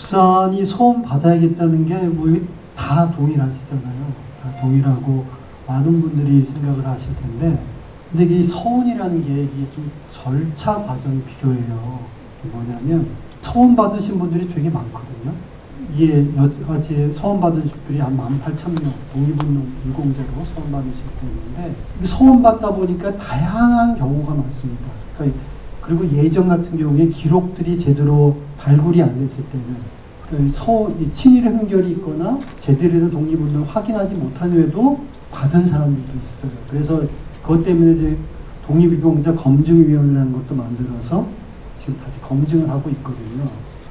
죽산이 소원 받아야겠다는 게 뭐 다 동일하시잖아요. 다 동일하고 많은 분들이 생각을 하실 텐데, 근데 이 소원이라는 게 이게 좀 절차 과정이 필요해요. 이게 뭐냐면 소원 받으신 분들이 되게 많거든요. 이게 여기까지 소원 받으신 분들이 한 18,000명 독립운동 유공자로 소원 받으실 때 있는데, 소원 받다 보니까 다양한 경우가 많습니다. 그러니까 그리고 예전 같은 경우에 기록들이 제대로 발굴이 안 됐을 때는 친일 흥결이 있거나 제대로 된 독립운동을 확인하지 못한 후에도 받은 사람들도 있어요. 그래서 그것 때문에 이제 독립유공자 검증위원회라는 것도 만들어서 지금 다시 검증을 하고 있거든요.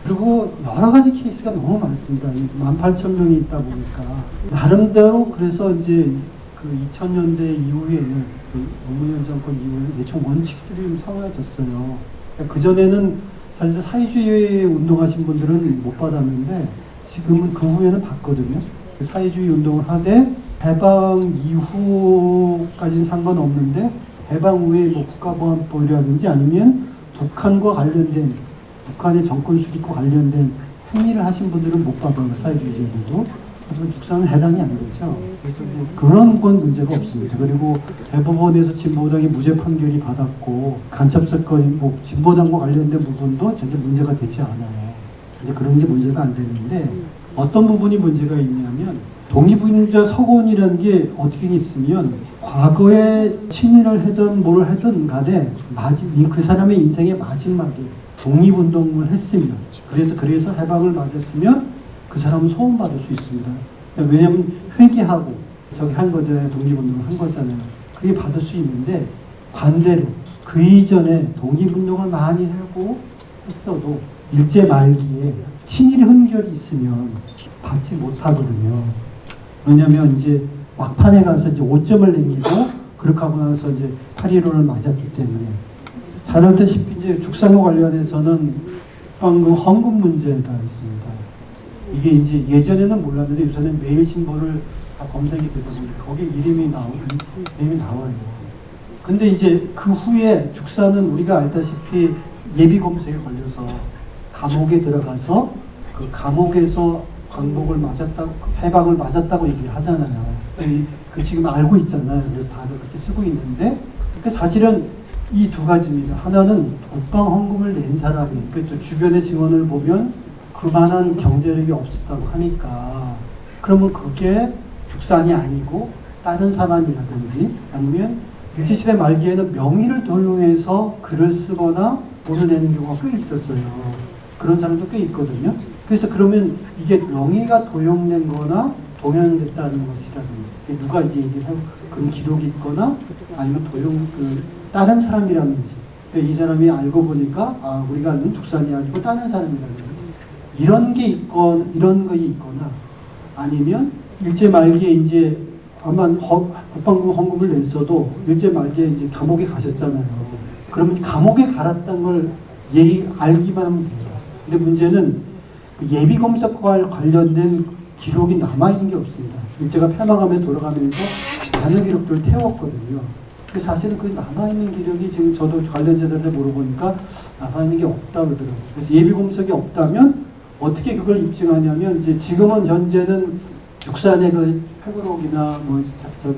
그리고 여러 가지 케이스가 너무 많습니다. 18,000명이 있다 보니까 나름대로. 그래서 이제 그 2000년대 이후에는 그 노무현 정권 이후에는 대충 원칙들이 좀 세워졌어요. 그 전에는 사실 사회주의 운동하신 분들은 못 받았는데 지금은 그 후에는 받거든요. 사회주의 운동을 하되 해방 이후까지는 상관없는데 해방 후에 뭐 국가보안법이라든지 아니면 북한과 관련된, 북한의 정권 수립과 관련된 행위를 하신 분들은 못 받아요. 사회주의자들도. 하지만 죽산은 해당이 안 되죠. 그래서 그런 건 문제가 없습니다. 그리고 대법원에서 진보당이 무죄 판결이 받았고 간첩사건, 뭐 진보당과 관련된 부분도 전혀 문제가 되지 않아요. 이제 그런 게 문제가 안 되는데, 어떤 부분이 문제가 있냐면 독립운동자 서건이라는 게 어떻게 있으면 과거에 친일을 하든 뭘 하든 간에 그 사람의 인생의 마지막에 독립운동을 했으면, 그래서 해방을 맞았으면 그 사람은 소원받을 수 있습니다. 왜냐하면 회개하고 저기 한 거잖아요. 독립운동을 한 거잖아요. 그게 받을 수 있는데, 반대로 그 이전에 독립운동을 많이 하고 했어도 일제 말기에 친일 흔결이 있으면 받지 못하거든요. 왜냐하면 이제 막판에 가서 이제 5점을 남기고 그렇게 하고 나서 이제 8.15를 맞았기 때문에. 잘 알다시피 이제 죽산과 관련해서는 방금 헌금 문제가 있습니다. 이게 이제 예전에는 몰랐는데 요새는 매일신보를 다 검색이 되다 보니까 거기에 이름이 나와요. 근데 이제 그 후에 죽산은 우리가 알다시피 예비 검색에 걸려서 감옥에 들어가서 그 감옥에서 광복을 맞았다고, 해방을 맞았다고 얘기를 하잖아요. 그 지금 알고 있잖아요. 그래서 다들 그렇게 쓰고 있는데, 그러니까 사실은 이 두 가지입니다. 하나는 국방 헌금을 낸 사람이, 그러니까 주변의 증언을 보면 그만한 경제력이 없었다고 하니까, 그러면 그게 죽산이 아니고 다른 사람이라든지 아니면 일제시대 말기에는 명의를 도용해서 글을 쓰거나 돈을 내는 경우가 꽤 있었어요. 그런 사람도 꽤 있거든요. 그래서 그러면 이게 명의가 도용된 거나 동용됐다는 것이라든지, 누가 이제 얘기를 하고 그런 기록이 있거나 아니면 다른 사람이라든지, 이 사람이 알고 보니까 우리가 아는 죽산이 아니고 다른 사람이라든지, 이런 게 있거나, 이런 거 있거나, 아니면 일제 말기에 이제 아마 국방부 헌금을 냈어도 일제 말기에 이제 감옥에 가셨잖아요. 그러면 감옥에 갈았다는 걸 알기만 하면 돼요. 근데 문제는 그 예비 검색과 관련된 기록이 남아있는 게 없습니다. 일제가 패망하며 돌아가면서 많은 기록들을 태웠거든요. 근데 사실은 그 남아있는 기록이 지금 저도 관련자들한테 물어보니까 남아있는 게 없다고 그러더라고요. 그래서 예비 검색이 없다면 어떻게 그걸 입증하냐면, 이제 지금은 현재는 죽산의 그 회고록이나 뭐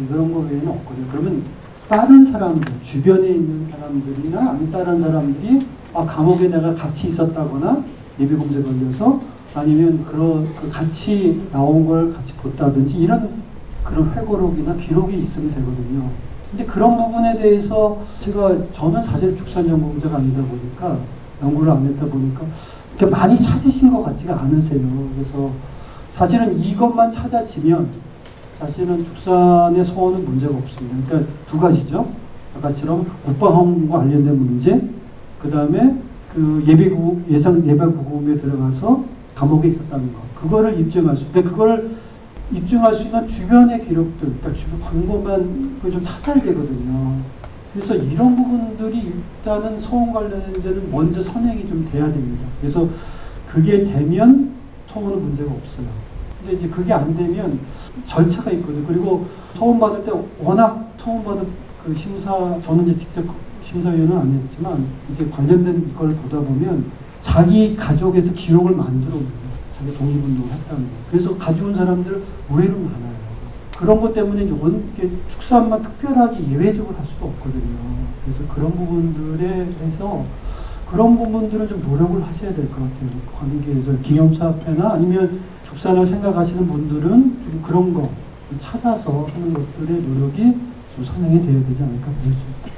그런 거 외에는 없거든요. 그러면 다른 사람들, 주변에 있는 사람들이나 아니면 다른 사람들이 감옥에 내가 같이 있었다거나 예비 검색 걸려서, 아니면 그 같이 나온 걸 같이 봤다든지, 이런 그런 회고록이나 기록이 있으면 되거든요. 근데 그런 부분에 대해서 저는 사실 죽산 연구자가 아니다 보니까, 연구를 안 했다 보니까 이렇게 많이 찾으신 것 같지가 않으세요. 그래서 사실은 이것만 찾아지면 사실은 죽산의 소원은 문제가 없습니다. 그러니까 두 가지죠. 아까처럼 국방헌금과 관련된 문제, 그 다음에 그 예방구금에 들어가서 감옥에 있었다는 거, 그거를 입증할 수, 그러니까 그거를 입증할 수 있는 주변의 기록들, 그러니까 주변 광고만 좀 찾아야 되거든요. 그래서 이런 부분들이 일단은 소원 관련된 데는 먼저 선행이 좀 돼야 됩니다. 그래서 그게 되면 소원은 문제가 없어요. 근데 이제 그게 안 되면 절차가 있거든요. 그리고 소원 받을 때 워낙 소원 받은 그 저는 이제 직접 심사위원은 안 했지만, 이게 관련된 걸 보다 보면 자기 가족에서 기록을 만들어 옵니다. 자기 독립운동을 했다는 거. 그래서 가져온 사람들 의외로 많아요. 그런 것 때문에 축산만 특별하게 예외적으로 할 수도 없거든요. 그래서 그런 부분들에 대해서 그런 부분들은 좀 노력을 하셔야 될 것 같아요. 관계에서 기념사업회나 아니면 축산을 생각하시는 분들은 좀 그런 거 찾아서 하는 것들의 노력이 좀 선행이 돼야 되지 않을까 보여집니다.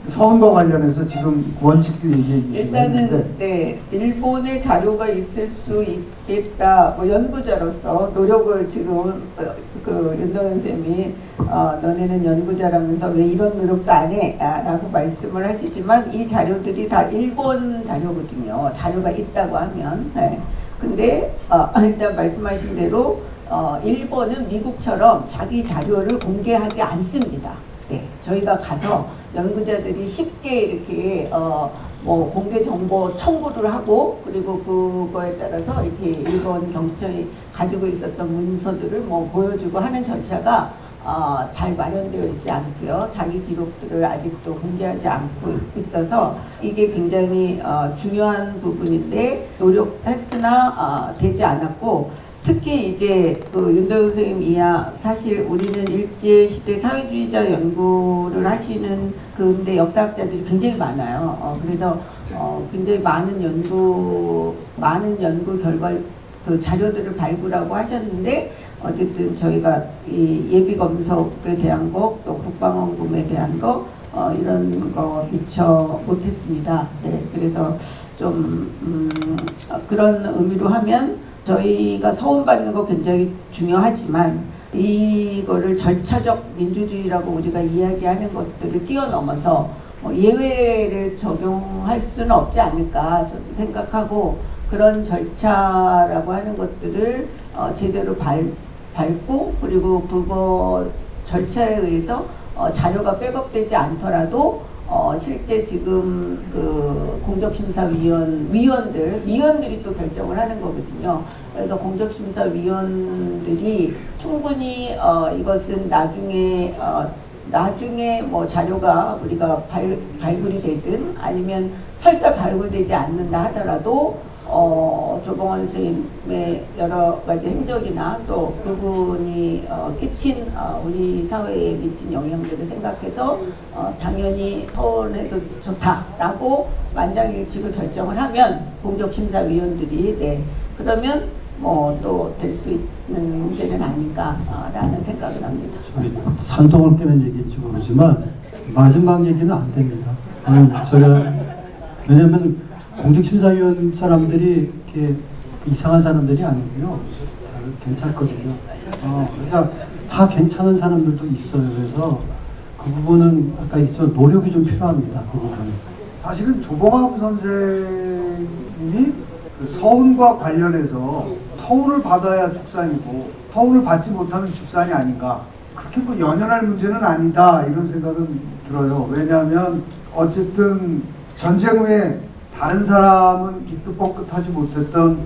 서훈과 관련해서 지금 원칙도 얘기해 주시고 일단은 네, 일본의 자료가 있을 수 있겠다. 뭐 연구자로서 노력을 지금 그 윤동현 쌤이 너네는 연구자라면서 왜 이런 노력도 안 해? 라고 말씀을 하시지만 이 자료들이 다 일본 자료거든요. 자료가 있다고 하면. 네. 근데 일단 말씀하신 대로 일본은 미국처럼 자기 자료를 공개하지 않습니다. 네, 저희가 가서 연구자들이 쉽게 이렇게 뭐 공개 정보 청구를 하고 그리고 그거에 따라서 이렇게 일본 경찰이 가지고 있었던 문서들을 뭐 보여주고 하는 절차가 잘 마련되어 있지 않고요. 자기 기록들을 아직도 공개하지 않고 있어서 이게 굉장히 중요한 부분인데 노력했으나 되지 않았고 특히 이제 그 윤도현 선생님 이야 사실 우리는 일제시대 사회주의자 연구를 하시는 근대 역사학자들이 굉장히 많아요. 그래서 굉장히 많은 연구 결과 그 자료들을 발굴하고 하셨는데 어쨌든 저희가 이 예비검석에 대한 거 또 국방원금에 대한 거 이런 거 미처 못했습니다. 네, 그래서 좀 그런 의미로 하면 저희가 서운받는 거 굉장히 중요하지만 이거를 절차적 민주주의라고 우리가 이야기하는 것들을 뛰어넘어서 예외를 적용할 수는 없지 않을까 저도 생각하고 그런 절차라고 하는 것들을 제대로 밟고 그리고 그거 절차에 의해서 자료가 백업되지 않더라도 실제 지금 그 공적심사위원들이 또 결정을 하는 거거든요. 그래서 공적심사위원들이 충분히 이것은 나중에 뭐 자료가 우리가 발굴이 되든 아니면 설사 발굴되지 않는다 하더라도 조봉원 선생님의 여러 가지 행적이나 또 그분이 끼친 우리 사회에 미친 영향들을 생각해서 당연히 서원해도 좋다라고 만장일치로 결정을 하면 공적심사위원들이 네 그러면 뭐 또 될 수 있는 문제는 아닌가라는 생각을 합니다. 산동을 깨는 얘기인지 모르지만 마지막 얘기는 안 됩니다. 왜냐면 공직심사위원 사람들이 이렇게 이상한 사람들이 아니고요. 다 괜찮거든요. 그러니까 다 괜찮은 사람들도 있어요. 그래서 그 부분은 아까 있었던 노력이 좀 필요합니다. 그 부분은. 사실은 조봉암 선생님이 그 서훈과 관련해서 서훈을 받아야 축산이고 서훈을 받지 못하면 축산이 아닌가 그렇게 뭐 연연할 문제는 아니다 이런 생각은 들어요. 왜냐하면 어쨌든 전쟁 후에 다른 사람은 입도 뻥끗하지 못했던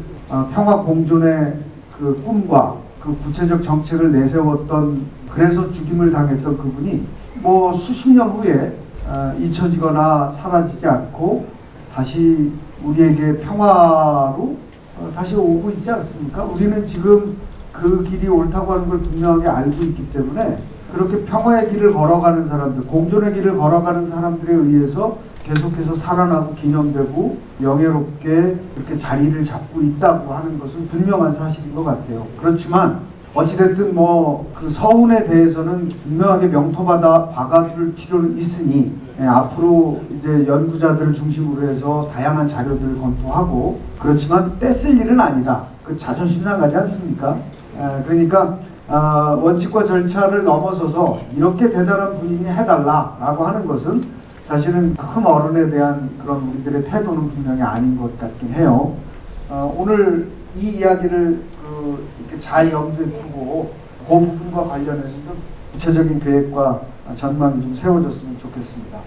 평화 공존의 그 꿈과 그 구체적 정책을 내세웠던 그래서 죽임을 당했던 그분이 뭐 수십 년 후에 잊혀지거나 사라지지 않고 다시 우리에게 평화로 다시 오고 있지 않습니까? 우리는 지금 그 길이 옳다고 하는 걸 분명하게 알고 있기 때문에 그렇게 평화의 길을 걸어가는 사람들, 공존의 길을 걸어가는 사람들에 의해서 계속해서 살아나고 기념되고 명예롭게 이렇게 자리를 잡고 있다고 하는 것은 분명한 사실인 것 같아요. 그렇지만 어찌됐든 뭐 그 서훈에 대해서는 분명하게 명토받아 박아둘 필요는 있으니 앞으로 이제 연구자들을 중심으로 해서 다양한 자료들을 검토하고 그렇지만 떼쓸 일은 아니다. 그 자존심 상하지 않습니까? 그러니까 원칙과 절차를 넘어서서 이렇게 대단한 분인이 해달라라고 하는 것은 사실은 큰 어른에 대한 그런 우리들의 태도는 분명히 아닌 것 같긴 해요. 오늘 이 이야기를 이렇게 잘 염두에 두고 그 부분과 관련해서 좀 구체적인 계획과 전망이 좀 세워졌으면 좋겠습니다.